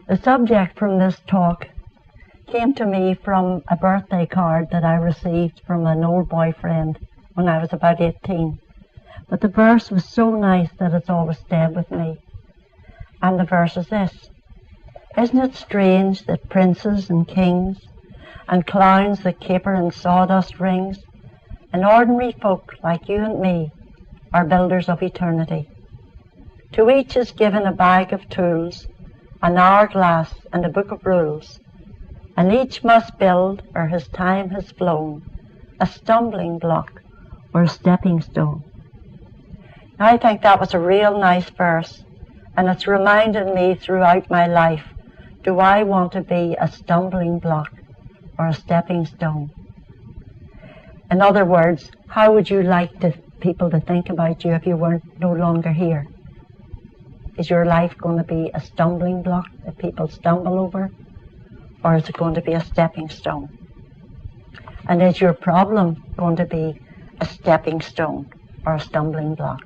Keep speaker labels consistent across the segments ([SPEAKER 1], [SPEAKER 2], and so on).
[SPEAKER 1] The subject from this talk came to me from a birthday card that I received from an old boyfriend when I was about 18. But the verse was so nice that it's always stayed with me. And the verse is this: "Isn't it strange that princes and kings and clowns that caper in sawdust rings and ordinary folk like you and me are builders of eternity? To each is given a bag of tools, an hourglass and a book of rules, and each must build ere his time has flown, a stumbling block or a stepping stone." I think that was a real nice verse, and it's reminded me throughout my life, do I want to be a stumbling block or a stepping stone? In other words, how would you like people to think about you if you weren't no longer here? Is your life going to be a stumbling block that people stumble over, or is it going to be a stepping stone? And is your problem going to be a stepping stone or a stumbling block?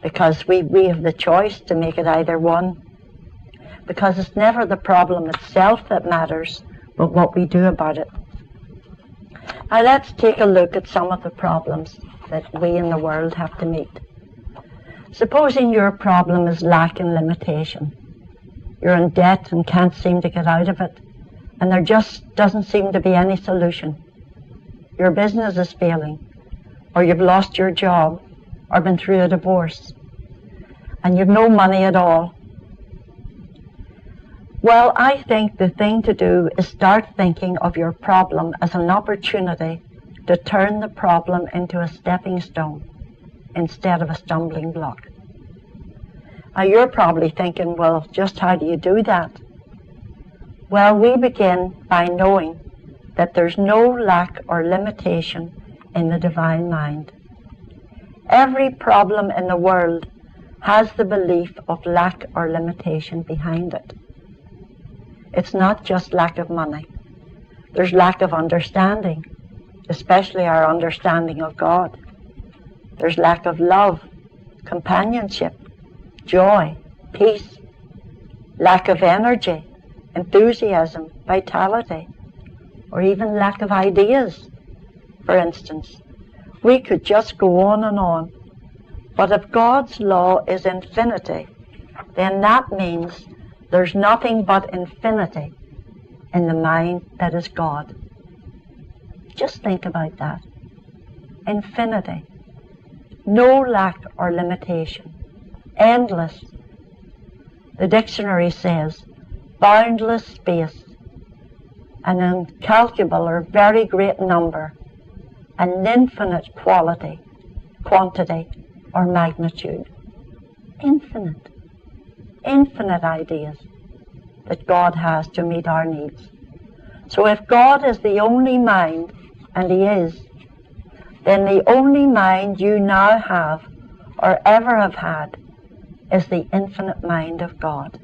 [SPEAKER 1] Because we have the choice to make it either one. Because it's never the problem itself that matters, but what we do about it. Now let's take a look at some of the problems that we in the world have to meet. Supposing your problem is lack and limitation. You're in debt and can't seem to get out of it, and there just doesn't seem to be any solution. Your business is failing, or you've lost your job, or been through a divorce, and you've no money at all. Well, I think the thing to do is start thinking of your problem as an opportunity to turn the problem into a stepping stone instead of a stumbling block. Now you're probably thinking, well, just how do you do that? Well, we begin by knowing that there's no lack or limitation in the divine mind. Every problem in the world has the belief of lack or limitation behind it. It's not just lack of money. There's lack of understanding, especially our understanding of God. There's lack of love, companionship, joy, peace, lack of energy, enthusiasm, vitality, or even lack of ideas, for instance. We could just go on and on. But if God's law is infinity, then that means there's nothing but infinity in the mind that is God. Just think about that. Infinity. No lack or limitation. Endless. The dictionary says boundless space, an incalculable or very great number, an infinite quality, quantity, or magnitude. Infinite. Infinite ideas that God has to meet our needs. So if God is the only mind, and He is, then the only mind you now have or ever have had is the infinite mind of God.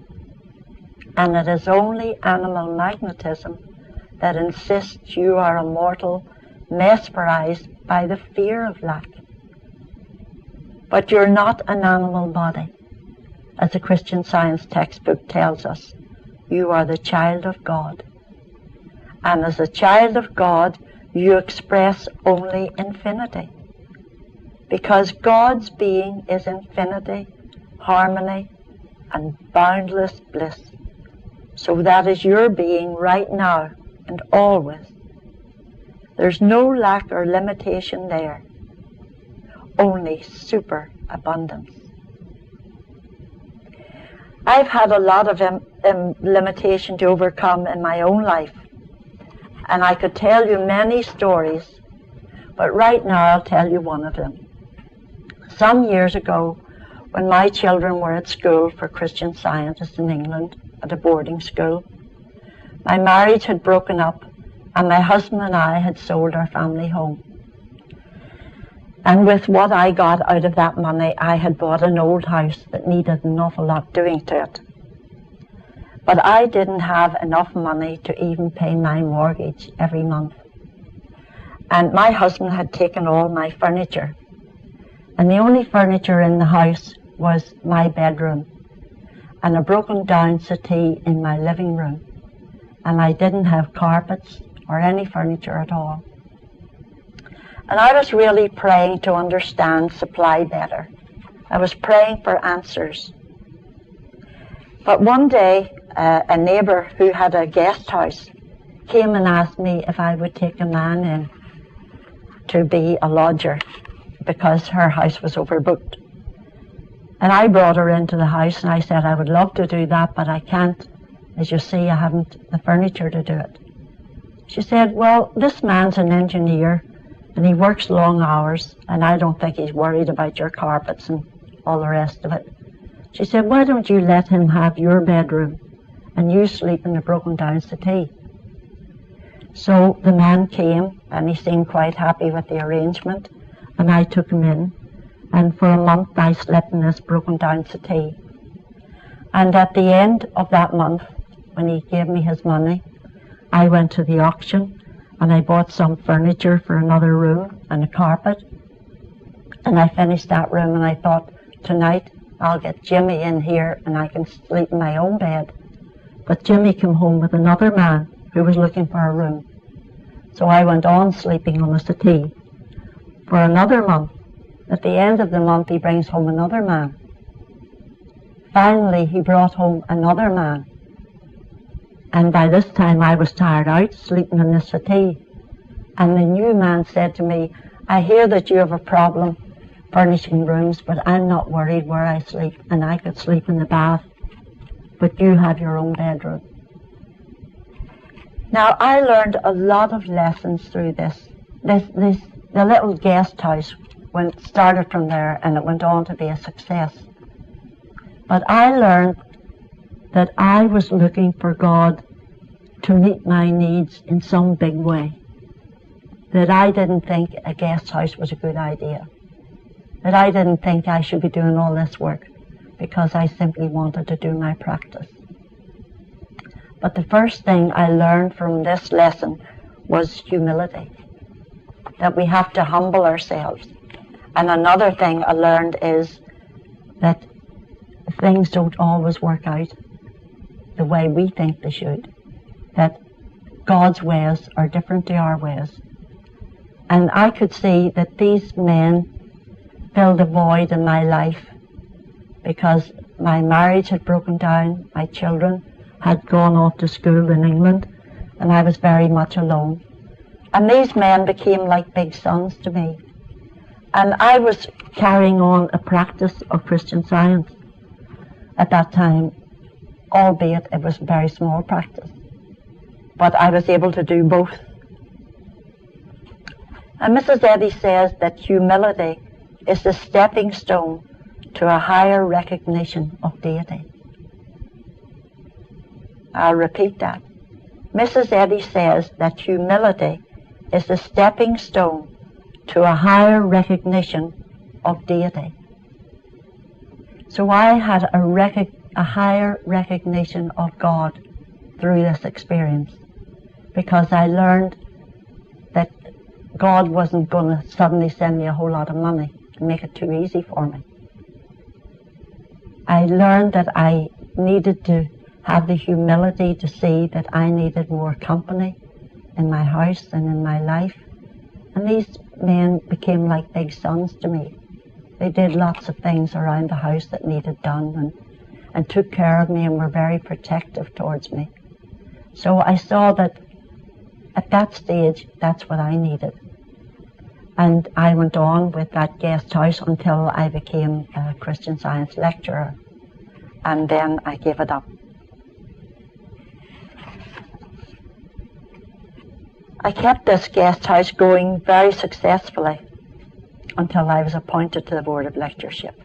[SPEAKER 1] And it is only animal magnetism that insists you are immortal, mesmerized by the fear of lack. But you're not an animal body. As the Christian Science textbook tells us, you are the child of God. And as a child of God, you express only infinity. Because God's being is infinity, harmony, and boundless bliss. So that is your being right now and always. There's no lack or limitation there, only superabundance. I've had a lot of limitation to overcome in my own life, and I could tell you many stories, but right now I'll tell you one of them. Some years ago, when my children were at school for Christian Scientists in England, at a boarding school, my marriage had broken up, and my husband and I had sold our family home. And with what I got out of that money, I had bought an old house that needed an awful lot doing to it. But I didn't have enough money to even pay my mortgage every month. And my husband had taken all my furniture. And the only furniture in the house was my bedroom. and a broken down settee in my living room, and I didn't have carpets or any furniture at all. And I was really praying to understand supply better. I was praying for answers. But one day, a neighbour who had a guest house came and asked me if I would take a man in to be a lodger because her house was overbooked. And I brought her into the house and I said, I would love to do that, but I can't. As you see, I haven't the furniture to do it. She said, well, this man's an engineer and he works long hours, and I don't think he's worried about your carpets and all the rest of it. She said, why don't you let him have your bedroom and you sleep in the broken down settee? So the man came and he seemed quite happy with the arrangement, and I took him in, and for a month I slept in this broken down settee. And at the end of that month, when he gave me his money, I went to the auction and I bought some furniture for another room and a carpet, and I finished that room, and I thought, tonight I'll get Jimmy in here and I can sleep in my own bed. But Jimmy came home with another man who was looking for a room. So I went on sleeping on the settee for another month. At the end of the month, he brings home another man. Finally, he brought home another man. And by this time, I was tired out sleeping on the settee. And the new man said to me, I hear that you have a problem furnishing rooms, but I'm not worried where I sleep, and I could sleep in the bath, but you have your own bedroom. Now, I learned a lot of lessons through this. The little guest house started from there, and it went on to be a success. But I learned that I was looking for God to meet my needs in some big way. That I didn't think a guest house was a good idea. That I didn't think I should be doing all this work because I simply wanted to do my practice. But the first thing I learned from this lesson was humility. That we have to humble ourselves. And another thing I learned is that things don't always work out the way we think they should. That God's ways are different to our ways. And I could see that these men filled a void in my life because my marriage had broken down, my children had gone off to school in England, and I was very much alone. And these men became like big sons to me. And I was carrying on a practice of Christian Science at that time, albeit it was a very small practice. But I was able to do both. And Mrs. Eddy says that humility is the stepping stone to a higher recognition of deity. I'll repeat that. Mrs. Eddy says that humility is the stepping stone to a higher recognition of deity. So I had a higher recognition of God through this experience, because I learned that God wasn't going to suddenly send me a whole lot of money and make it too easy for me. I learned that I needed to have the humility to see that I needed more company in my house and in my life. And these men became like big sons to me. They did lots of things around the house that needed done and took care of me and were very protective towards me. So I saw that at that stage, that's what I needed. And I went on with that guest house until I became a Christian Science lecturer. And then I gave it up. I kept this guest house going very successfully until I was appointed to the Board of Lectureship.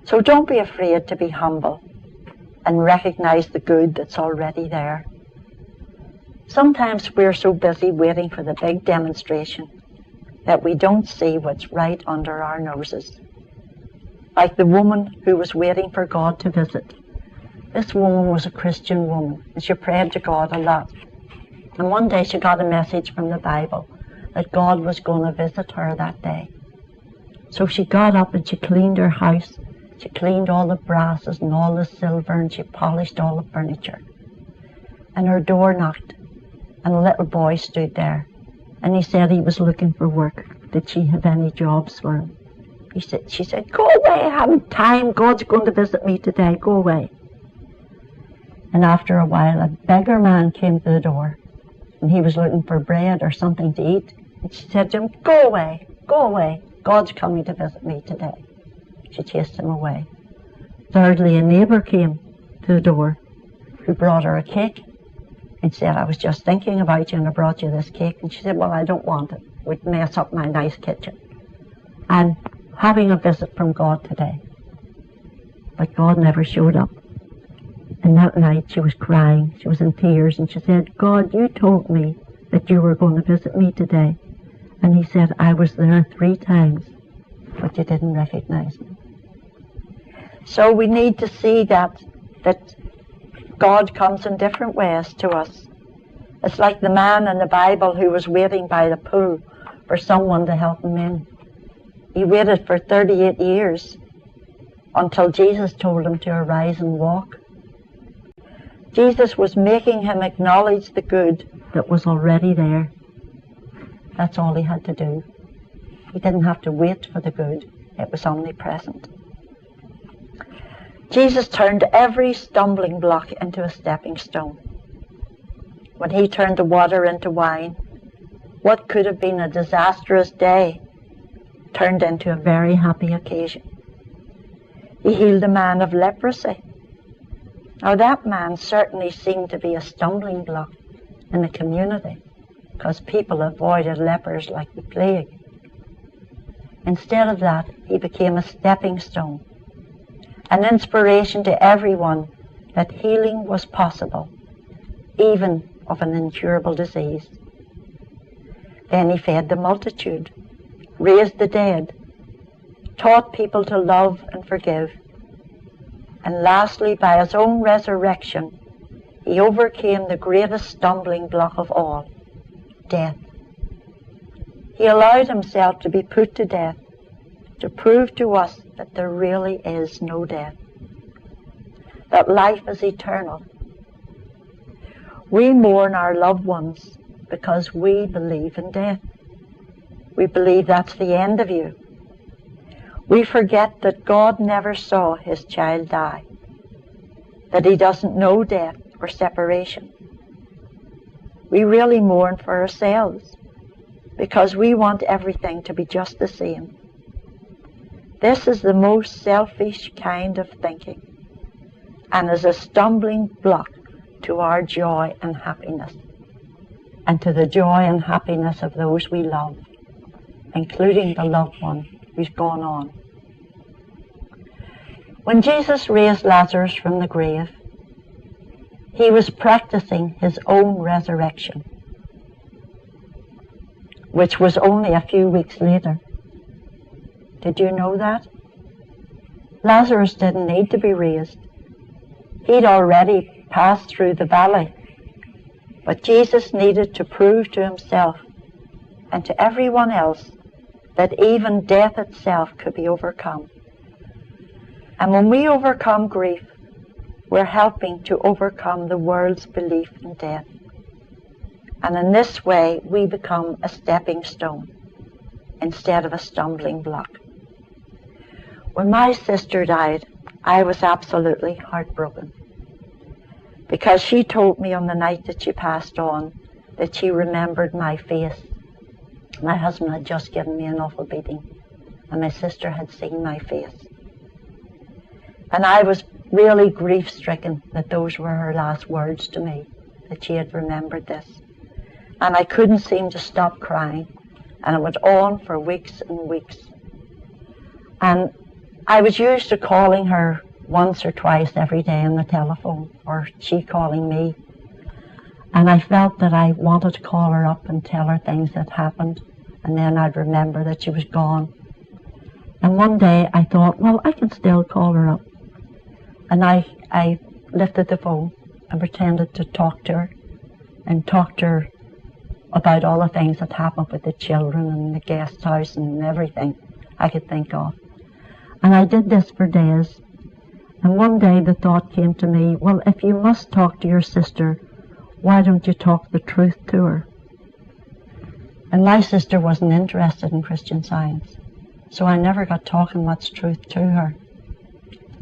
[SPEAKER 1] So don't be afraid to be humble and recognize the good that's already there. Sometimes we're so busy waiting for the big demonstration that we don't see what's right under our noses. Like the woman who was waiting for God to visit. This woman was a Christian woman, and she prayed to God a lot. And one day she got a message from the Bible that God was going to visit her that day. So she got up and she cleaned her house. She cleaned all the brasses and all the silver, and she polished all the furniture. And her door knocked, and a little boy stood there, and he said he was looking for work. Did she have any jobs for him? She said, "Go away, I haven't time. God's going to visit me today. Go away." And after a while, a beggar man came to the door, and he was looking for bread or something to eat. And she said to him, "Go away, go away. God's coming to visit me today." She chased him away. Thirdly, a neighbour came to the door who brought her a cake and said, "I was just thinking about you and I brought you this cake." And she said, "Well, I don't want it. It would mess up my nice kitchen. I'm having a visit from God today." But God never showed up. And that night she was crying. She was in tears, and she said, "God, you told me that you were going to visit me today." And he said, "I was there 3 times, but you didn't recognize me." So we need to see that God comes in different ways to us. It's like the man in the Bible who was waiting by the pool for someone to help him in. He waited for 38 years until Jesus told him to arise and walk. Jesus was making him acknowledge the good that was already there. That's all he had to do. He didn't have to wait for the good. It was omnipresent. Jesus turned every stumbling block into a stepping stone. When he turned the water into wine, what could have been a disastrous day turned into a very happy occasion. He healed a man of leprosy. Now that man certainly seemed to be a stumbling block in the community, because people avoided lepers like the plague. Instead of that, he became a stepping stone, an inspiration to everyone that healing was possible, even of an incurable disease. Then he fed the multitude, raised the dead, taught people to love and forgive, and lastly, by his own resurrection, he overcame the greatest stumbling block of all, death. He allowed himself to be put to death to prove to us that there really is no death, that life is eternal. We mourn our loved ones because we believe in death. We believe that's the end of you. We forget that God never saw his child die, that he doesn't know death or separation. We really mourn for ourselves because we want everything to be just the same. This is the most selfish kind of thinking and is a stumbling block to our joy and happiness, and to the joy and happiness of those we love, including the loved one who's gone on. When Jesus raised Lazarus from the grave, he was practicing his own resurrection, which was only a few weeks later. Did you know that? Lazarus didn't need to be raised. He'd already passed through the valley. But Jesus needed to prove to himself and to everyone else that even death itself could be overcome. And when we overcome grief, we're helping to overcome the world's belief in death. And in this way, we become a stepping stone instead of a stumbling block. When my sister died, I was absolutely heartbroken, because she told me on the night that she passed on that she remembered my face. My husband had just given me an awful beating, and my sister had seen my face. And I was really grief-stricken that those were her last words to me, that she had remembered this. And I couldn't seem to stop crying, and it went on for weeks and weeks. And I was used to calling her once or twice every day on the telephone, or she calling me. And I felt that I wanted to call her up and tell her things that happened, and then I'd remember that she was gone. And one day I thought, well, I can still call her up. And I lifted the phone and pretended to talk to her, and talked to her about all the things that happened with the children and the guest house and everything I could think of. And I did this for days. And one day the thought came to me, well, if you must talk to your sister, why don't you talk the truth to her? And my sister wasn't interested in Christian Science, so I never got talking much truth to her.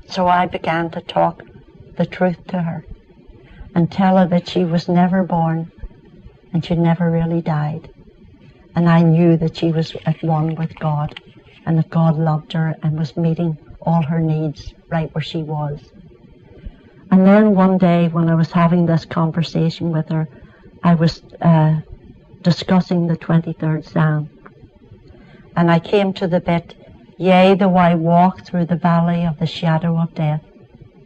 [SPEAKER 1] So I began to talk the truth to her and tell her that she was never born and she never really died. And I knew that she was at one with God and that God loved her and was meeting all her needs right where she was. And then one day when I was having this conversation with her, I was discussing the 23rd Psalm. And I came to the bit, yea, though I walk through the valley of the shadow of death,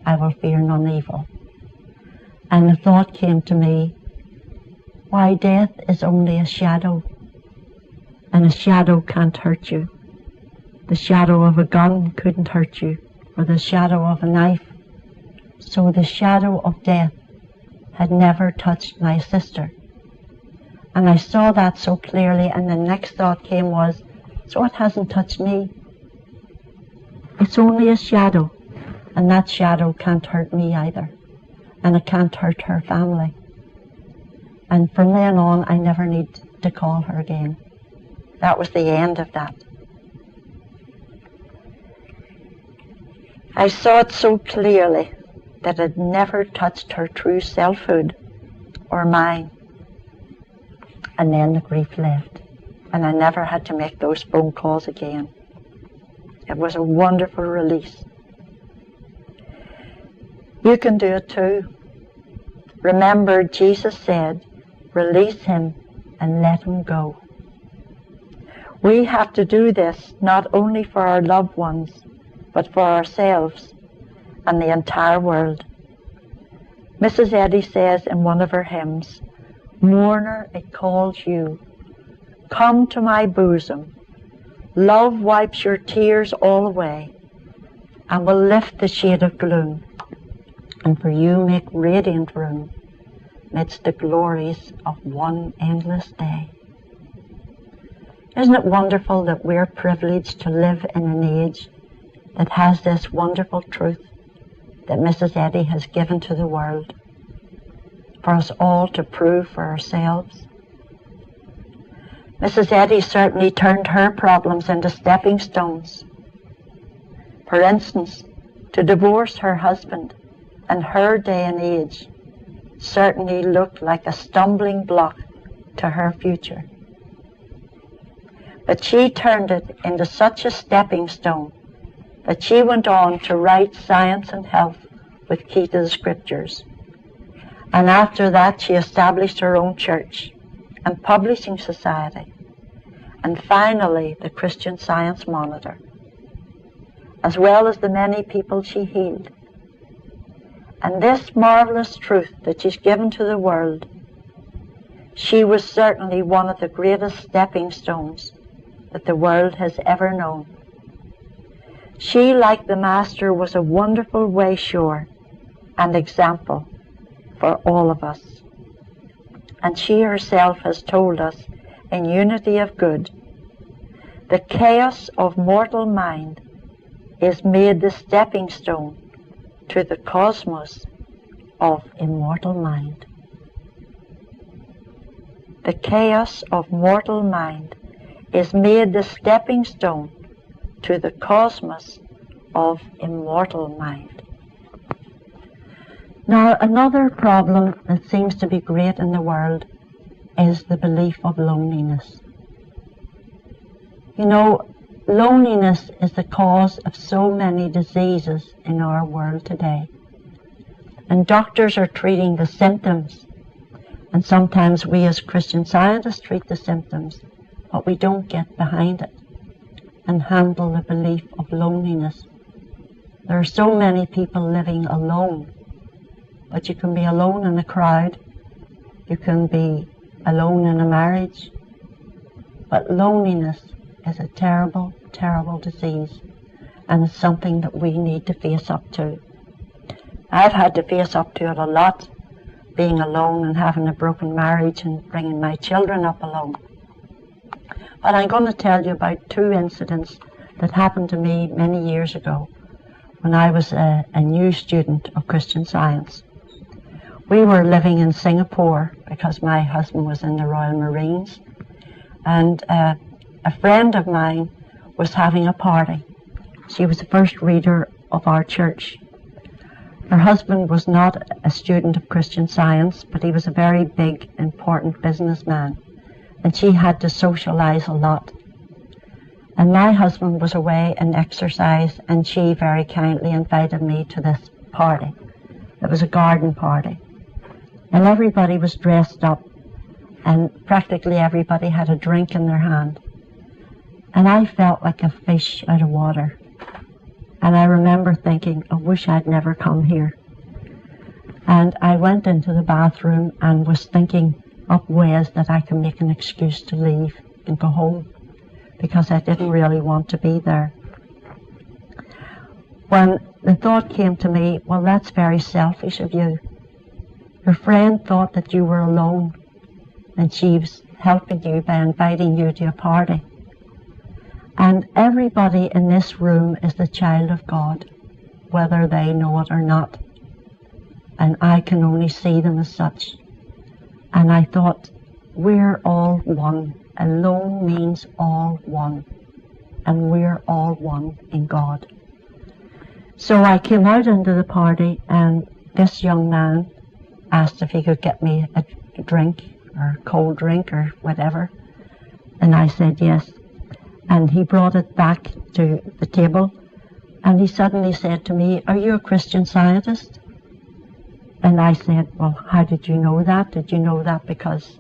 [SPEAKER 1] I will fear none evil. And the thought came to me, why, death is only a shadow, and a shadow can't hurt you. The shadow of a gun couldn't hurt you, or the shadow of a knife. So the shadow of death had never touched my sister. And I saw that so clearly, and the next thought came was, so it hasn't touched me. It's only a shadow, and that shadow can't hurt me either, and it can't hurt her family. And from then on, I never need to call her again. That was the end of that. I saw it so clearly that it never touched her true selfhood or mine. And then the grief left, and I never had to make those phone calls again. It was a wonderful release. You can do it too. Remember, Jesus said, release him and let him go. We have to do this not only for our loved ones, but for ourselves and the entire world. Mrs. Eddy says in one of her hymns, mourner, it calls you, come to my bosom. Love wipes your tears all away and will lift the shade of gloom, and for you make radiant room midst the glories of one endless day. Isn't it wonderful that we're privileged to live in an age that has this wonderful truth that Mrs. Eddy has given to the world for us all to prove for ourselves? Mrs. Eddy certainly turned her problems into stepping stones. For instance, to divorce her husband in her day and age certainly looked like a stumbling block to her future. But she turned it into such a stepping stone that she went on to write Science and Health with key to the Scriptures. And after that she established her own church and publishing society, and finally the Christian Science Monitor, as well as the many people she healed. And this marvelous truth that she's given to the world, she was certainly one of the greatest stepping stones that the world has ever known. She, like the Master, was a wonderful way-shower and example for all of us. And she herself has told us in Unity of Good, the chaos of mortal mind is made the stepping stone to the cosmos of immortal mind. The chaos of mortal mind is made the stepping stone to the cosmos of immortal mind. Now, another problem that seems to be great in the world is the belief of loneliness. You know, loneliness is the cause of so many diseases in our world today. And doctors are treating the symptoms. And sometimes we as Christian Scientists treat the symptoms, but we don't get behind it and handle the belief of loneliness. There are so many people living alone, but you can be alone in a crowd, you can be alone in a marriage, but loneliness is a terrible, terrible disease, and it's something that we need to face up to. I've had to face up to it a lot, being alone and having a broken marriage and bringing my children up alone. But I'm going to tell you about two incidents that happened to me many years ago when I was a new student of Christian Science. We were living in Singapore because my husband was in the Royal Marines, and a friend of mine was having a party. She was the first reader of our church. Her husband was not a student of Christian Science, but he was a very big, important businessman, and she had to socialize a lot. And my husband was away in exercise, and she very kindly invited me to this party. It was a garden party, and everybody was dressed up, and practically everybody had a drink in their hand. And I felt like a fish out of water. And I remember thinking, I wish I'd never come here. And I went into the bathroom and was thinking of ways that I could make an excuse to leave and go home, because I didn't really want to be there. When the thought came to me, well, that's very selfish of you. Your friend thought that you were alone, and she was helping you by inviting you to a party. And everybody in this room is the child of God, whether they know it or not. And I can only see them as such. And I thought, we're all one. Alone means all one. And we're all one in God. So I came out into the party, and this young man asked if he could get me a drink, or a cold drink, or whatever. And I said yes. And he brought it back to the table, and he suddenly said to me, "Are you a Christian Scientist?" And I said, "Well, how did you know that? Did you know that because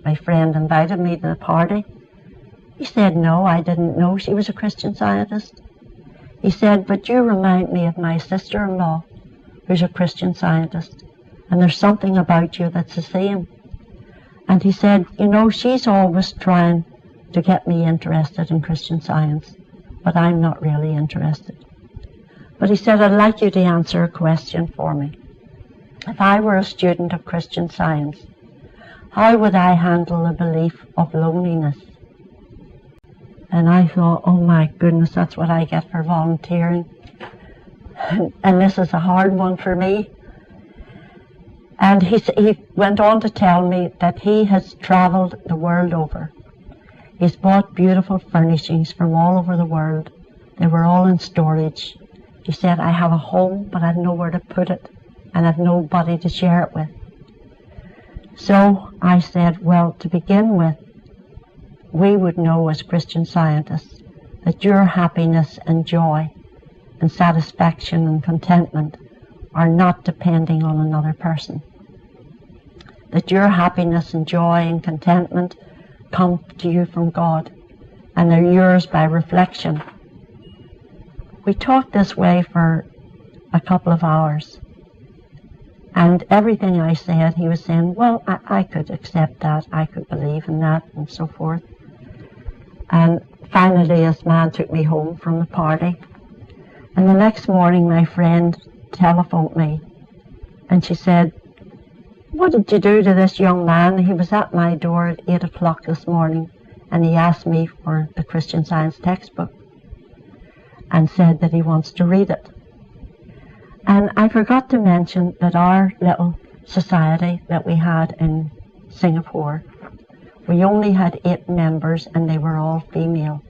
[SPEAKER 1] my friend invited me to the party?" He said, "No, I didn't know she was a Christian Scientist." He said, "But you remind me of my sister-in-law, who's a Christian Scientist, and there's something about you that's the same." And he said, "You know, she's always trying to get me interested in Christian Science, but I'm not really interested." But he said, "I'd like you to answer a question for me. If I were a student of Christian Science, how would I handle the belief of loneliness?" And I thought, oh my goodness, that's what I get for volunteering. And this is a hard one for me. And he went on to tell me that he has traveled the world over. He's bought beautiful furnishings from all over the world. They were all in storage. He said, "I have a home, but I've nowhere to put it, and I've nobody to share it with." So I said, well, to begin with, we would know as Christian Scientists that your happiness and joy and satisfaction and contentment are not depending on another person. That your happiness and joy and contentment come to you from God, and they're yours by reflection. We talked this way for a couple of hours, and everything I said, he was saying, well, I could accept that, I could believe in that, and so forth. And finally, this man took me home from the party, and the next morning my friend telephoned me, and she said, "What did you do to this young man? He was at my door at 8 o'clock this morning, and he asked me for the Christian Science textbook and said that he wants to read it." And I forgot to mention that our little society that we had in Singapore, we only had 8 members, and they were all female.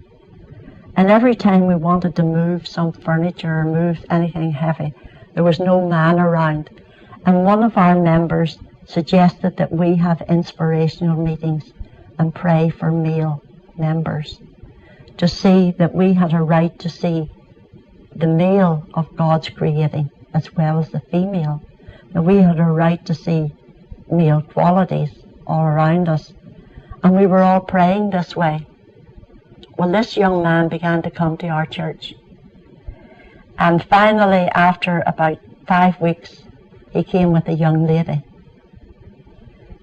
[SPEAKER 1] And every time we wanted to move some furniture or move anything heavy, there was no man around. And one of our members suggested that we have inspirational meetings and pray for male members, to see that we had a right to see the male of God's creating as well as the female, that we had a right to see male qualities all around us, and we were all praying this way. Well, this young man began to come to our church, and finally, after about 5 weeks, he came with a young lady.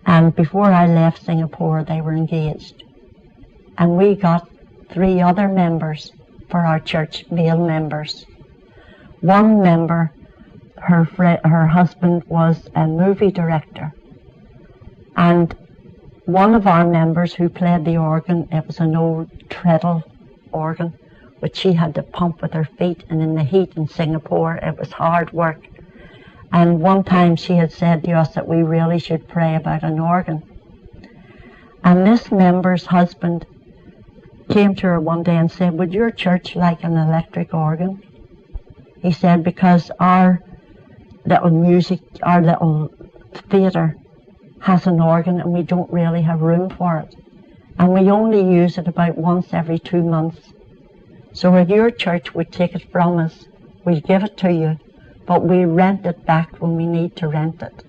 [SPEAKER 1] And before I left Singapore, they were engaged. And we got 3 other members for our church, male members. One member, her husband was a movie director. And one of our members who played the organ, it was an old treadle organ but she had to pump with her feet, and in the heat in Singapore it was hard work. And one time she had said to us that we really should pray about an organ. And this member's husband came to her one day and said, would your church like an electric organ? He said, because our little theatre has an organ and we don't really have room for it. And we only use it about once every 2 months. So if your church would take it from us, we'd give it to you, but we rent it back when we need to rent it.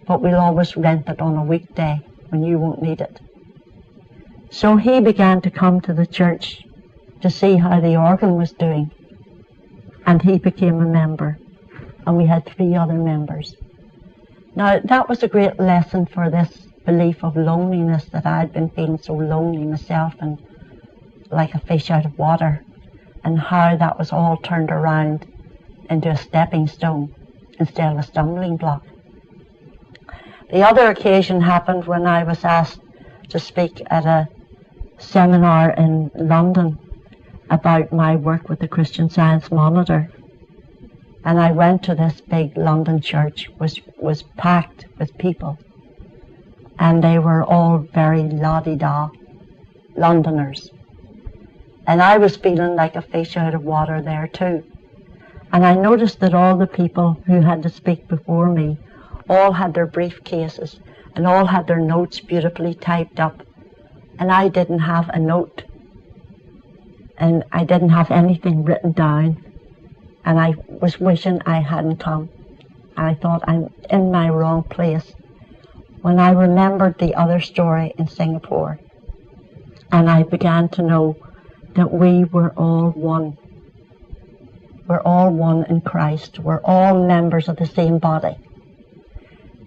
[SPEAKER 1] But we'll always rent it on a weekday when you won't need it. So he began to come to the church to see how the organ was doing. And he became a member. And we had 3 other members. Now, that was a great lesson for this belief of loneliness, that I'd been feeling so lonely myself and like a fish out of water, and how that was all turned around into a stepping stone instead of a stumbling block. The other occasion happened when I was asked to speak at a seminar in London about my work with the Christian Science Monitor. And I went to this big London church, which was packed with people. And they were all very la-di-da Londoners. And I was feeling like a fish out of water there too. And I noticed that all the people who had to speak before me all had their briefcases and all had their notes beautifully typed up. And I didn't have a note. And I didn't have anything written down. And I was wishing I hadn't come. And I thought, I'm in my wrong place. When I remembered the other story in Singapore, and I began to know that we were all one. We're all one in Christ. We're all members of the same body.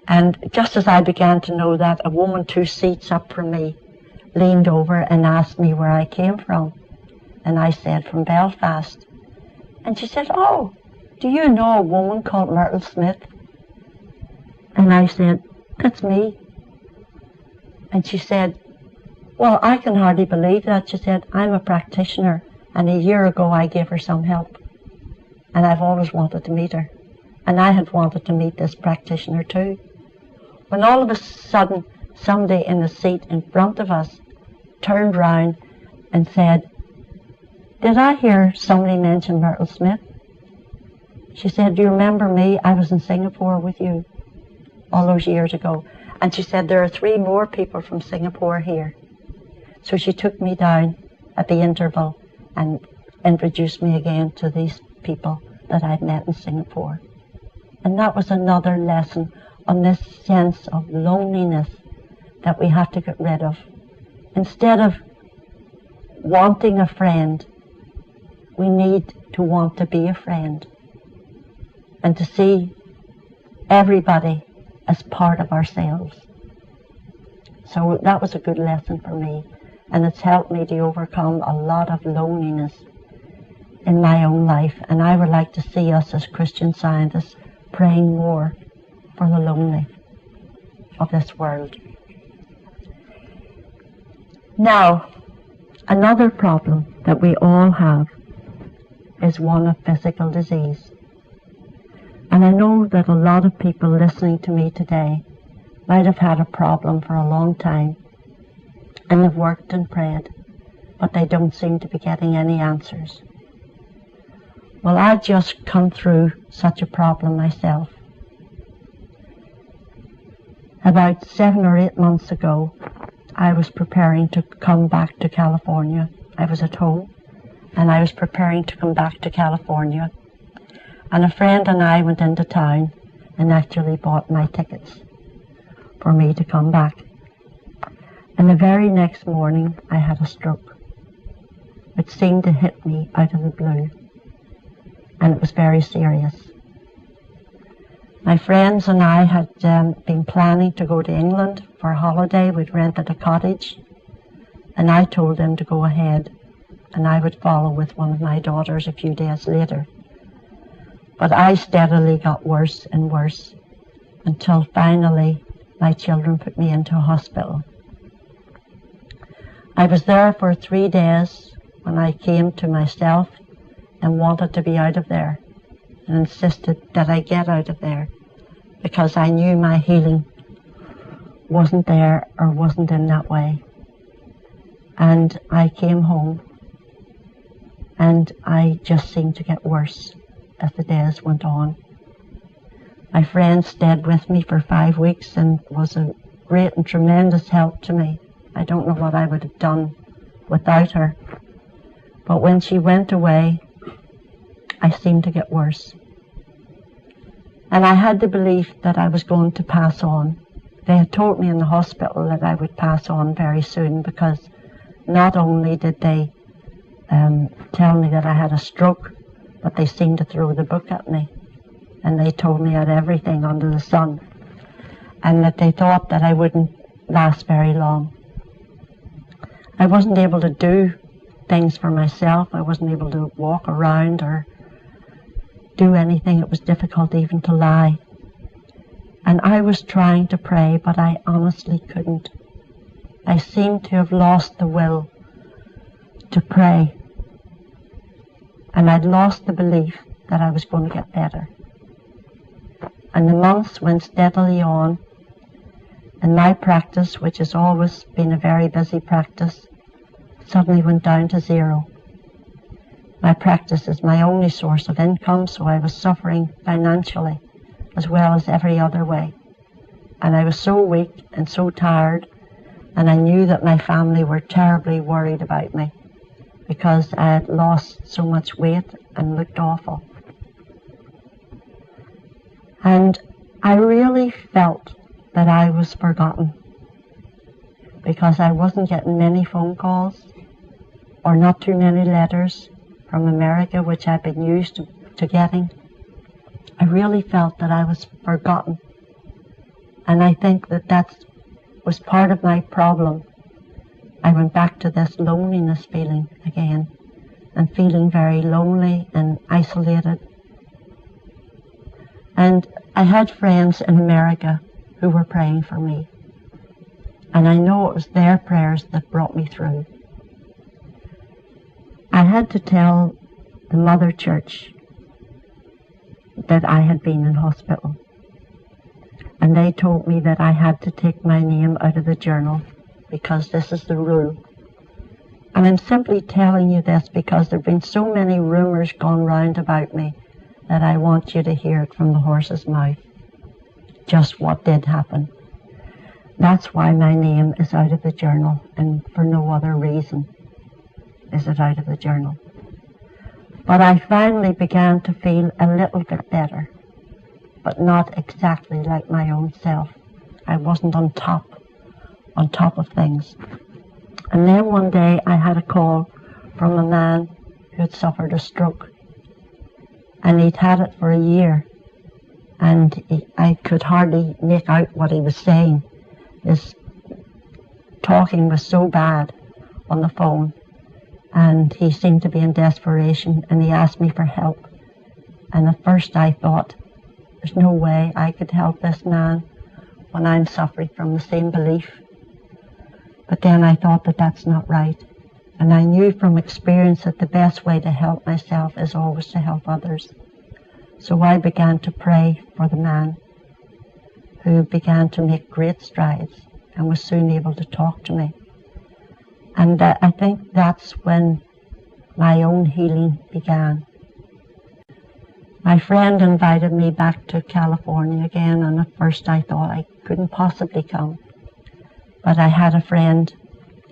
[SPEAKER 1] And just as I began to know that, a woman 2 seats up from me leaned over and asked me where I came from. And I said, from Belfast. And she said, oh, do you know a woman called Myrtle Smyth? And I said, that's me. And she said, well, I can hardly believe that. She said, I'm a practitioner, and a year ago I gave her some help. And I've always wanted to meet her. And I had wanted to meet this practitioner too. When all of a sudden, somebody in the seat in front of us turned round and said, did I hear somebody mention Myrtle Smyth? She said, do you remember me? I was in Singapore with you all those years ago. And she said, there are 3 more people from Singapore here. So she took me down at the interval and introduced me again to these people that I'd met in Singapore. And that was another lesson on this sense of loneliness that we have to get rid of. Instead of wanting a friend, we need to want to be a friend and to see everybody as part of ourselves. So that was a good lesson for me, and it's helped me to overcome a lot of loneliness in my own life. And I would like to see us as Christian Scientists praying more for the lonely of this world. Now, another problem that we all have is one of physical disease. And I know that a lot of people listening to me today might have had a problem for a long time, and have worked and prayed, but they don't seem to be getting any answers. Well, I've just come through such a problem myself. About 7 or 8 months ago, I was preparing to come back to California. I was at home, and I was preparing to come back to California. And a friend and I went into town and actually bought my tickets for me to come back. And the very next morning, I had a stroke. It seemed to hit me out of the blue, and it was very serious. My friends and I had been planning to go to England for a holiday. We'd rented a cottage, and I told them to go ahead, and I would follow with one of my daughters a few days later. But I steadily got worse and worse, until finally my children put me into a hospital. I was there for 3 days, when I came to myself and wanted to be out of there, and insisted that I get out of there because I knew my healing wasn't there or wasn't in that way. And I came home, and I just seemed to get worse as the days went on. My friend stayed with me for 5 weeks and was a great and tremendous help to me. I don't know what I would have done without her. But when she went away, I seemed to get worse. And I had the belief that I was going to pass on. They had told me in the hospital that I would pass on very soon, because not only did they tell me that I had a stroke, but they seemed to throw the book at me. And they told me I had everything under the sun, and that they thought that I wouldn't last very long. I wasn't able to do things for myself. I wasn't able to walk around or do anything. It was difficult even to lie. And I was trying to pray, but I honestly couldn't. I seemed to have lost the will to pray. And I'd lost the belief that I was going to get better. And the months went steadily on, and my practice, which has always been a very busy practice, suddenly went down to zero. My practice is my only source of income, so I was suffering financially as well as every other way. And I was so weak and so tired, and I knew that my family were terribly worried about me because I had lost so much weight and looked awful. And I really felt that I was forgotten because I wasn't getting many phone calls or not too many letters from America, which I'd been used to getting. I really felt that I was forgotten. And I think that was part of my problem. I went back to this loneliness feeling again, and feeling very lonely and isolated. And I had friends in America who were praying for me. And I know it was their prayers that brought me through. I had to tell the Mother Church that I had been in hospital. And they told me that I had to take my name out of the journal because this is the rule. And I'm simply telling you this because there have been so many rumors gone round about me that I want you to hear it from the horse's mouth, just what did happen. That's why my name is out of the journal, and for no other reason is it out of the journal. But I finally began to feel a little bit better, but not exactly like my own self. I wasn't on top of things. And then one day I had a call from a man who had suffered a stroke. And he'd had it for a year, and I could hardly make out what he was saying. His talking was so bad on the phone, and he seemed to be in desperation, and he asked me for help. And at first I thought, there's no way I could help this man when I'm suffering from the same belief. But then I thought that that's not right. And I knew from experience that the best way to help myself is always to help others. So I began to pray for the man, who began to make great strides and was soon able to talk to me. And I think that's when my own healing began. My friend invited me back to California again, and at first I thought I couldn't possibly come. But I had a friend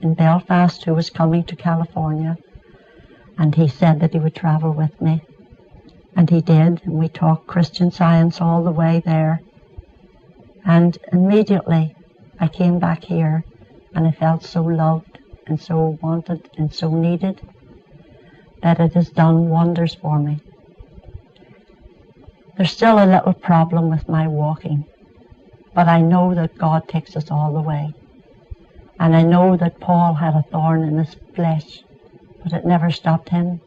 [SPEAKER 1] in Belfast who was coming to California, and he said that he would travel with me. And he did, and we talked Christian Science all the way there. And immediately I came back here, and I felt so loved and so wanted and so needed that it has done wonders for me. There's still a little problem with my walking, but I know that God takes us all the way. And I know that Paul had a thorn in his flesh, but it never stopped him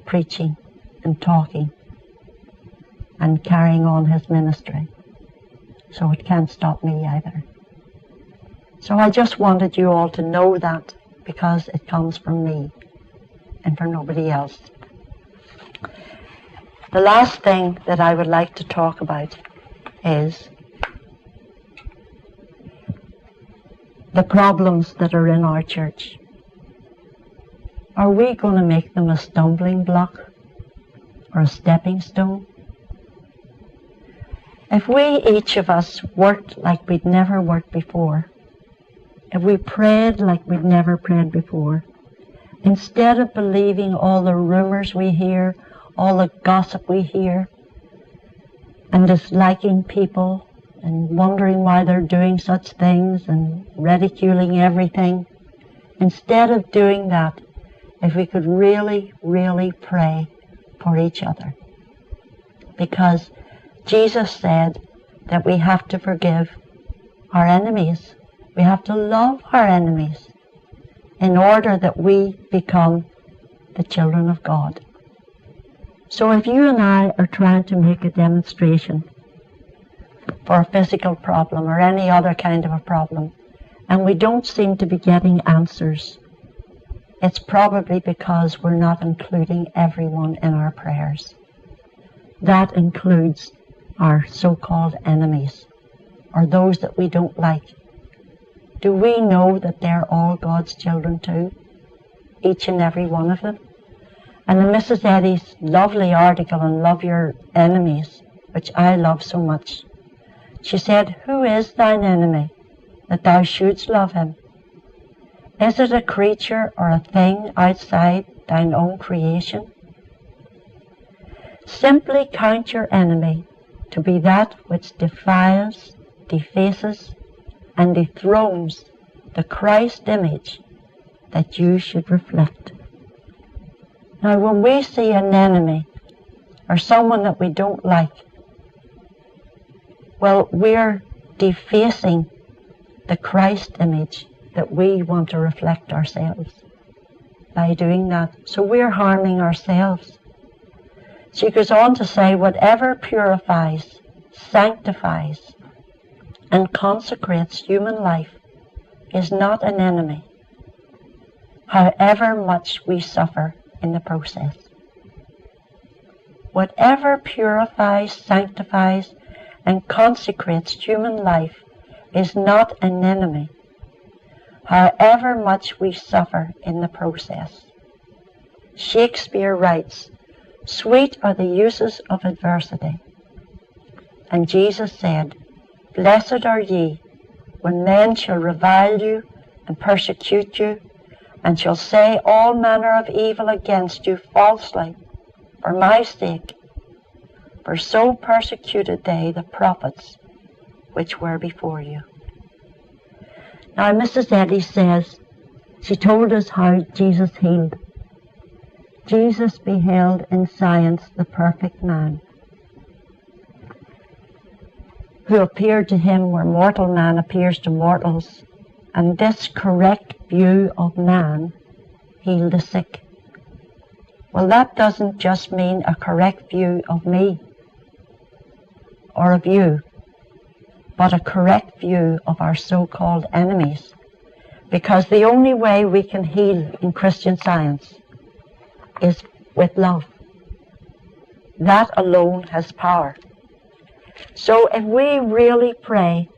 [SPEAKER 1] preaching and talking and carrying on his ministry. So it can't stop me either. So I just wanted you all to know that because it comes from me and from nobody else. The last thing that I would like to talk about is the problems that are in our church. Are we going to make them a stumbling block or a stepping stone? If we, each of us, worked like we'd never worked before, if we prayed like we'd never prayed before, instead of believing all the rumors we hear, all the gossip we hear, and disliking people and wondering why they're doing such things and ridiculing everything, instead of doing that, if we could really, really pray for each other. Because Jesus said that we have to forgive our enemies. We have to love our enemies in order that we become the children of God. So if you and I are trying to make a demonstration for a physical problem or any other kind of a problem, and we don't seem to be getting answers, it's probably because we're not including everyone in our prayers. That includes our so-called enemies, or those that we don't like. Do we know that they're all God's children too? Each and every one of them? And in Mrs. Eddy's lovely article on Love Your Enemies, which I love so much, she said, "Who is thine enemy, that thou shouldst love him? Is it a creature or a thing outside thine own creation? Simply count your enemy to be that which defiles, defaces, and dethrones the Christ image that you should reflect." Now, when we see an enemy or someone that we don't like, well, we're defacing the Christ image that we want to reflect ourselves by doing that. So we're harming ourselves. She goes on to say, whatever purifies, sanctifies, and consecrates human life is not an enemy, however much we suffer in the process. Whatever purifies, sanctifies, and consecrates human life is not an enemy, however much we suffer in the process. Shakespeare writes, "Sweet are the uses of adversity." And Jesus said, "Blessed are ye, when men shall revile you and persecute you, and shall say all manner of evil against you falsely for my sake. For so persecuted they the prophets which were before you." Now, Mrs. Eddy says, she told us how Jesus healed. Jesus beheld in science the perfect man, who appeared to him where mortal man appears to mortals, and this correct view of man healed the sick. Well, that doesn't just mean a correct view of me or of you, but a correct view of our so-called enemies. Because the only way we can heal in Christian Science is with love. That alone has power. So if we really pray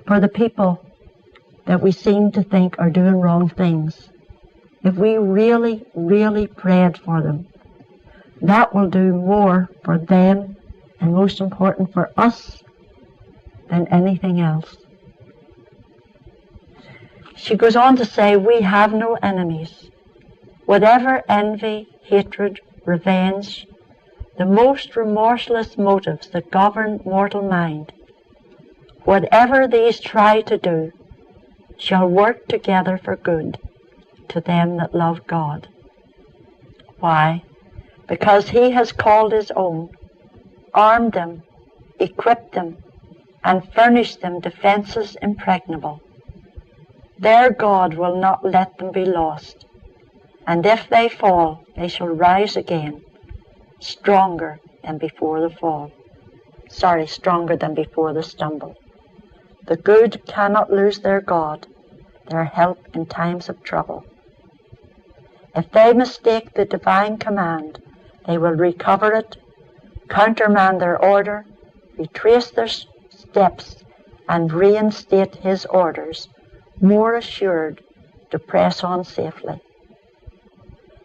[SPEAKER 1] for the people that we seem to think are doing wrong things, if we really, really prayed for them, that will do more for them and most important for us than anything else. She goes on to say, we have no enemies. Whatever envy, hatred, revenge, the most remorseless motives that govern mortal mind, whatever these try to do, shall work together for good to them that love God. Why? Because he has called his own, armed them, equipped them, and furnished them defenses impregnable. Their God will not let them be lost, and if they fall, they shall rise again, stronger than before the fall. Stronger than before the stumble. The good cannot lose their God, their help in times of trouble. If they mistake the divine command, they will recover it, countermand their order, retrace their steps, and reinstate his orders, more assured to press on safely.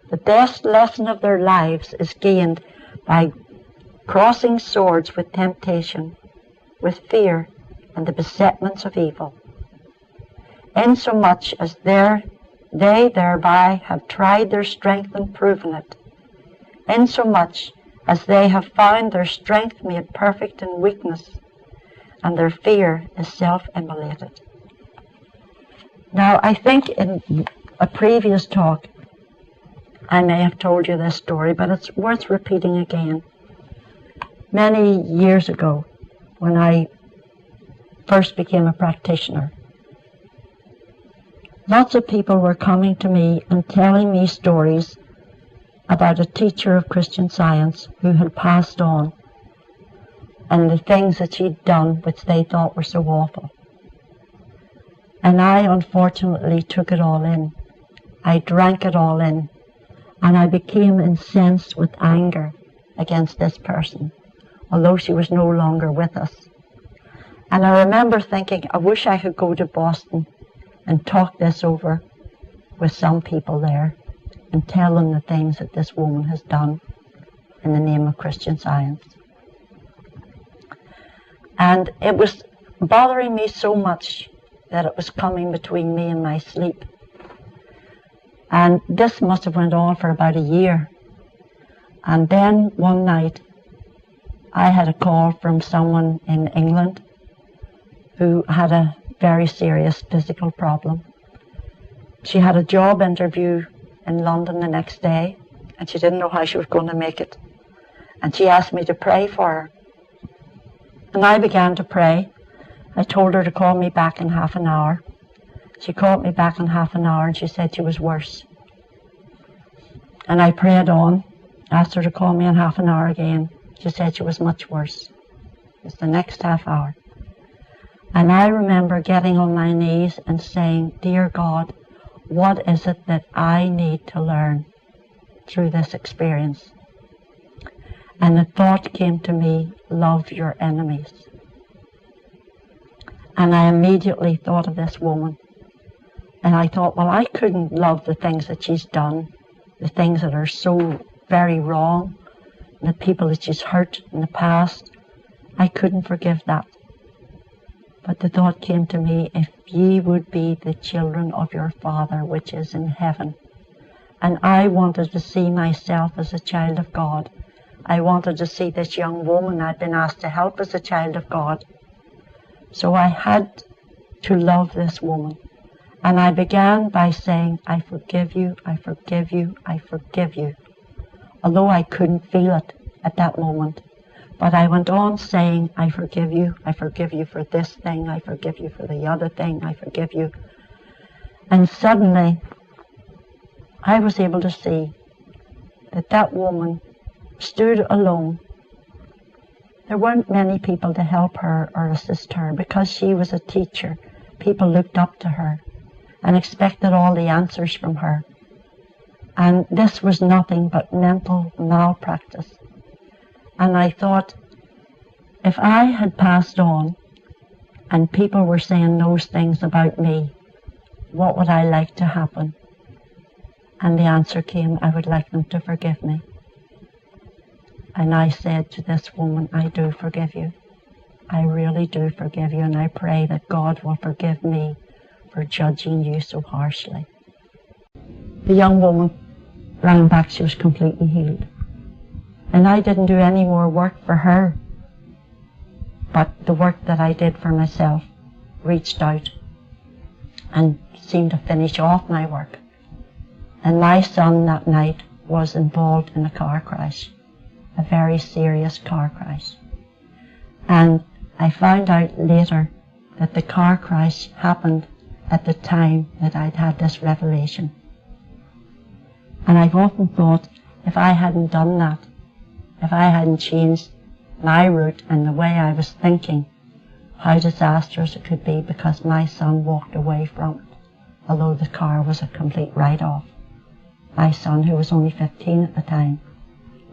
[SPEAKER 1] The best lesson of their lives is gained by crossing swords with temptation, with fear, and the besetments of evil, insomuch as they thereby have tried their strength and proven it, insomuch as they have found their strength made perfect in weakness, and their fear is self-immolated. Now, I think in a previous talk, I may have told you this story, but it's worth repeating again. Many years ago, when I first became a practitioner, lots of people were coming to me and telling me stories about a teacher of Christian Science who had passed on, and the things that she'd done which they thought were so awful. And I unfortunately took it all in. I drank it all in, and I became incensed with anger against this person, although she was no longer with us. And I remember thinking, I wish I could go to Boston and talk this over with some people there and tell them the things that this woman has done in the name of Christian Science. And it was bothering me so much that it was coming between me and my sleep. And this must have went on for about a year. And then one night, I had a call from someone in England who had a very serious physical problem. She had a job interview in London the next day, and she didn't know how she was going to make it. And she asked me to pray for her. And I began to pray. I told her to call me back in half an hour. She called me back in half an hour, and she said she was worse. And I prayed on, asked her to call me in half an hour again. She said she was much worse. It was the next half hour. And I remember getting on my knees and saying, "Dear God, what is it that I need to learn through this experience?" And the thought came to me, love your enemies. And I immediately thought of this woman. And I thought, well, I couldn't love the things that she's done, the things that are so very wrong, the people that she's hurt in the past. I couldn't forgive that. But the thought came to me, if ye would be the children of your Father which is in heaven. And I wanted to see myself as a child of God. I wanted to see this young woman I'd been asked to help as a child of God. So I had to love this woman. And I began by saying, I forgive you, I forgive you, I forgive you. Although I couldn't feel it at that moment. But I went on saying, I forgive you for this thing, I forgive you for the other thing, I forgive you. And suddenly, I was able to see that that woman stood alone. There weren't many people to help her or assist her. Because she was a teacher, people looked up to her and expected all the answers from her. And this was nothing but mental malpractice. And I thought, if I had passed on and people were saying those things about me, what would I like to happen? And the answer came, I would like them to forgive me. And I said to this woman, I do forgive you. I really do forgive you, and I pray that God will forgive me for judging you so harshly. The young woman ran back, she was completely healed. And I didn't do any more work for her, but the work that I did for myself reached out and seemed to finish off my work. And my son that night was involved in a car crash, a very serious car crash. And I found out later that the car crash happened at the time that I'd had this revelation. And I've often thought, if I hadn't done that, if I hadn't changed my route and the way I was thinking, how disastrous it could be, because my son walked away from it although the car was a complete write-off. My son, who was only 15 at the time,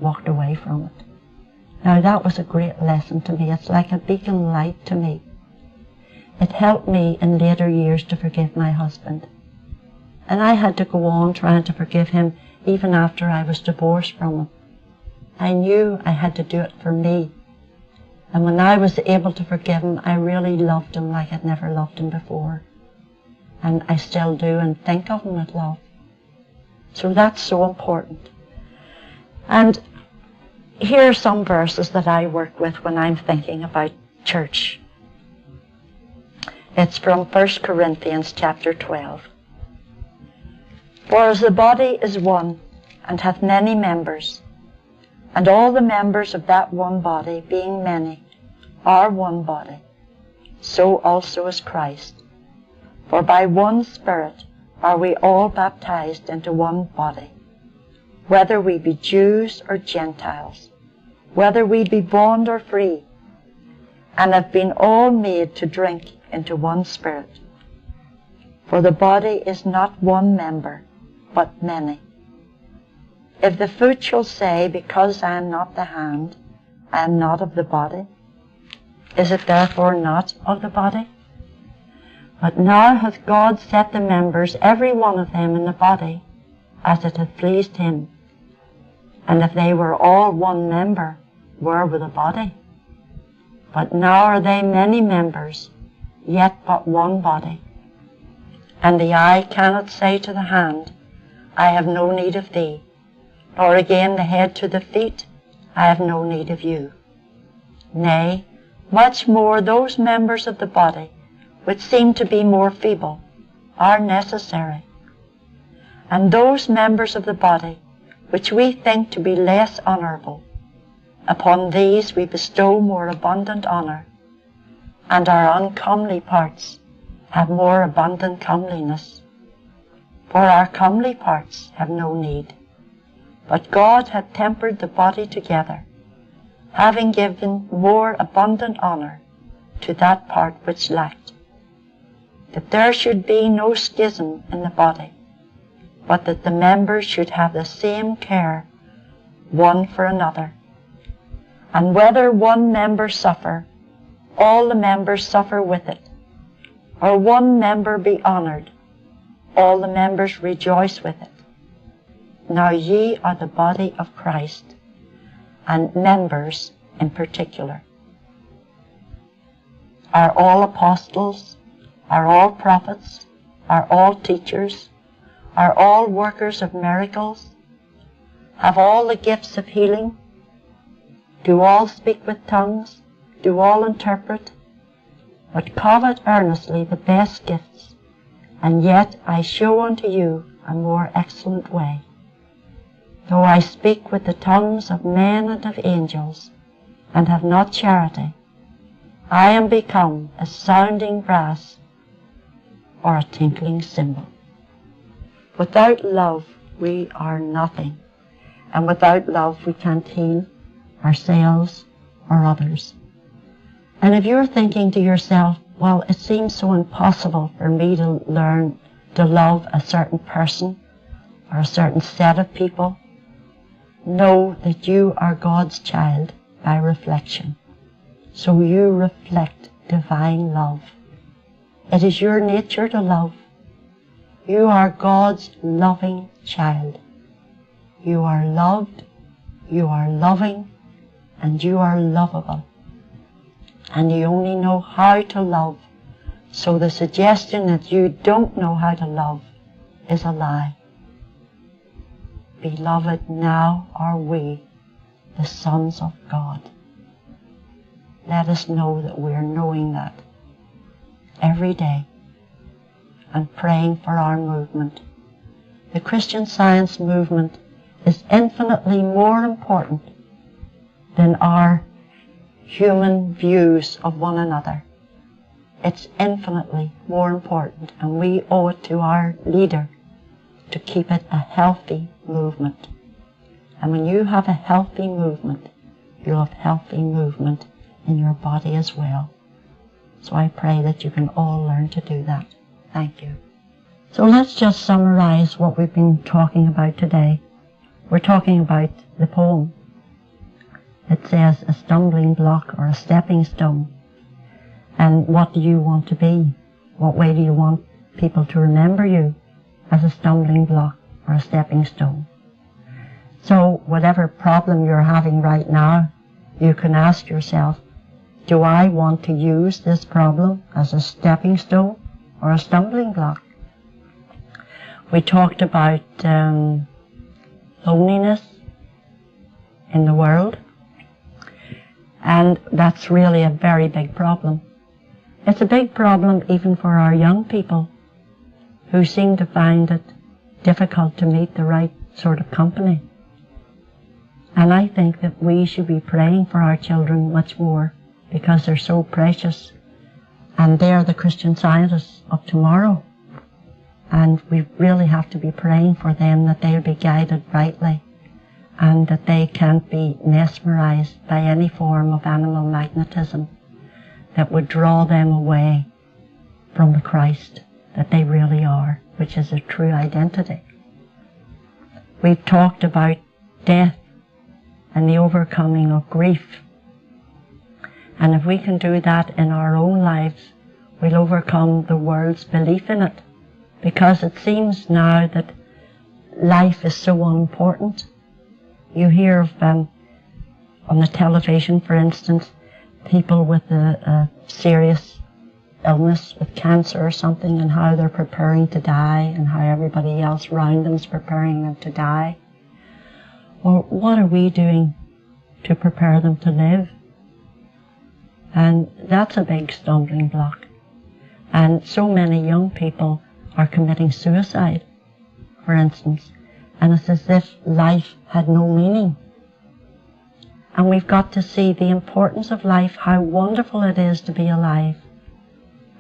[SPEAKER 1] walked away from it. Now that was a great lesson to me. It's like a beacon light to me. It helped me in later years to forgive my husband. And I had to go on trying to forgive him even after I was divorced from him. I knew I had to do it for me. And when I was able to forgive him, I really loved him like I'd never loved him before. And I still do, and think of him with love. So that's so important. And here are some verses that I work with when I'm thinking about church. It's from 1 Corinthians chapter 12. For as the body is one, and hath many members, and all the members of that one body, being many, are one body, so also is Christ. For by one Spirit are we all baptized into one body, whether we be Jews or Gentiles, whether we be bond or free, and have been all made to drink into one Spirit. For the body is not one member, but many. If the foot shall say, because I am not the hand, I am not of the body, is it therefore not of the body? But now hath God set the members, every one of them, in the body, as it hath pleased him. And if they were all one member, where were the body? But now are they many members, yet but one body. And the eye cannot say to the hand, I have no need of thee, nor again the head to the feet, I have no need of you. Nay, much more those members of the body which seem to be more feeble are necessary. And those members of the body which we think to be less honourable, upon these we bestow more abundant honour, and our uncomely parts have more abundant comeliness. For our comely parts have no need, but God hath tempered the body together, having given more abundant honour to that part which lacked, that there should be no schism in the body, but that the members should have the same care one for another. And whether one member suffer, all the members suffer with it, or one member be honoured, all the members rejoice with it. Now ye are the body of Christ, and members in particular. Are all apostles? Are all prophets? Are all teachers? Are all workers of miracles? Have all the gifts of healing? Do all speak with tongues? Do all interpret? But covet earnestly the best gifts, and yet I show unto you a more excellent way. Though I speak with the tongues of men and of angels, and have not charity, I am become a sounding brass or a tinkling cymbal. Without love we are nothing, and without love we can't heal ourselves or others. And if you're thinking to yourself, well, it seems so impossible for me to learn to love a certain person or a certain set of people, know that you are God's child by reflection. So you reflect divine love. It is your nature to love. You are God's loving child. You are loved, you are loving, and you are lovable. And you only know how to love. So the suggestion that you don't know how to love is a lie. Beloved, now are we the sons of God. Let us know that we're knowing that every day and praying for our movement. The Christian Science movement is infinitely more important than our human views of one another. It's infinitely more important, and we owe it to our leader to keep it a healthy movement. And when you have a healthy movement, you'll have healthy movement in your body as well. So I pray that you can all learn to do that. Thank you. So let's just summarize what we've been talking about today. We're talking about the poem. It says a stumbling block or a stepping stone. And what do you want to be? What way do you want people to remember you? As a stumbling block or a stepping stone. So whatever problem you're having right now, you can ask yourself, do I want to use this problem as a stepping stone or a stumbling block? We talked about loneliness in the world, and that's really a very big problem. It's a big problem even for our young people who seem to find it difficult to meet the right sort of company. And I think that we should be praying for our children much more because they're so precious and they're the Christian scientists of tomorrow. And we really have to be praying for them that they'll be guided rightly and that they can't be mesmerized by any form of animal magnetism that would draw them away from the Christ that they really are, which is a true identity. We've talked about death and the overcoming of grief. And if we can do that in our own lives, we'll overcome the world's belief in it. Because it seems now that life is so unimportant. You hear of, on the television, for instance, people with a serious illness, with cancer or something, and how they're preparing to die, and how everybody else around them is preparing them to die. Well, what are we doing to prepare them to live? And that's a big stumbling block. And so many young people are committing suicide, for instance, and it's as if life had no meaning. And we've got to see the importance of life, how wonderful it is to be alive.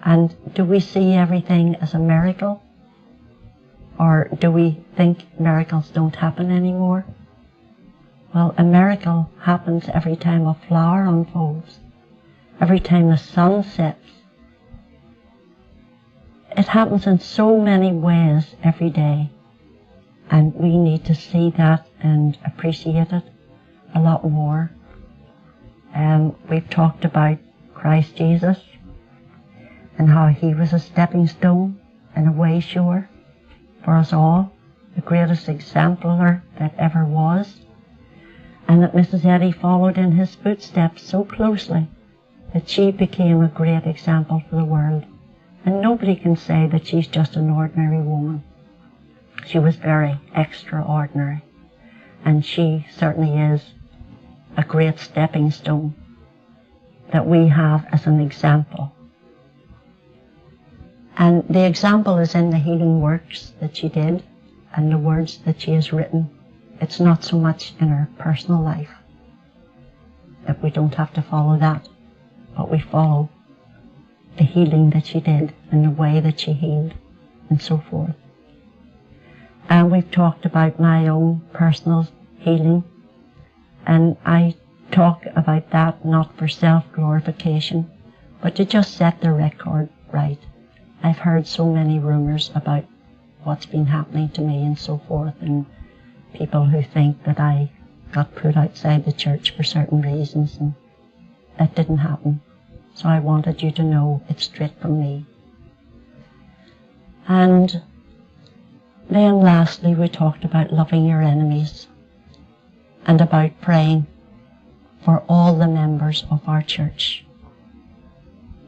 [SPEAKER 1] And do we see everything as a miracle? Or do we think miracles don't happen anymore? Well, a miracle happens every time a flower unfolds, every time the sun sets. It happens in so many ways every day, and we need to see that and appreciate it a lot more. We've talked about Christ Jesus and how he was a stepping stone and a way shower for us all, the greatest exemplar that ever was, and that Mrs. Eddy followed in his footsteps so closely that she became a great example for the world. And nobody can say that she's just an ordinary woman. She was very extraordinary. And she certainly is a great stepping stone that we have as an example. And the example is in the healing works that she did and the words that she has written. It's not so much in her personal life that we don't have to follow that, but we follow the healing that she did and the way that she healed and so forth. And we've talked about my own personal healing, and I talk about that not for self-glorification, but to just set the record right. I've heard so many rumors about what's been happening to me and so forth, and people who think that I got put outside the church for certain reasons, and that didn't happen. So I wanted you to know it's straight from me. And then lastly, we talked about loving your enemies and about praying for all the members of our church.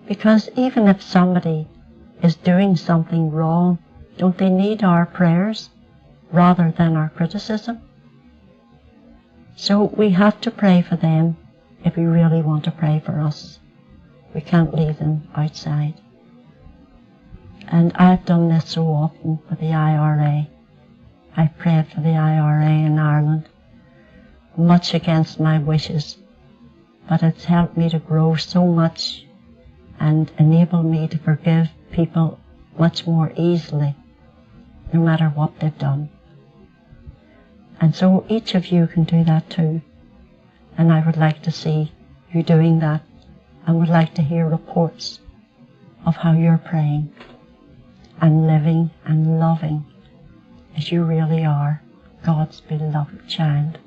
[SPEAKER 1] Because even if somebody is doing something wrong, don't they need our prayers rather than our criticism? So we have to pray for them if we really want to pray for us. We can't leave them outside. And I've done this so often for the IRA. I've prayed for the IRA in Ireland, much against my wishes, but it's helped me to grow so much and enable me to forgive people much more easily, no matter what they've done. And so each of you can do that too. And I would like to see you doing that, and would like to hear reports of how you're praying. and living and loving as you really are, God's beloved child.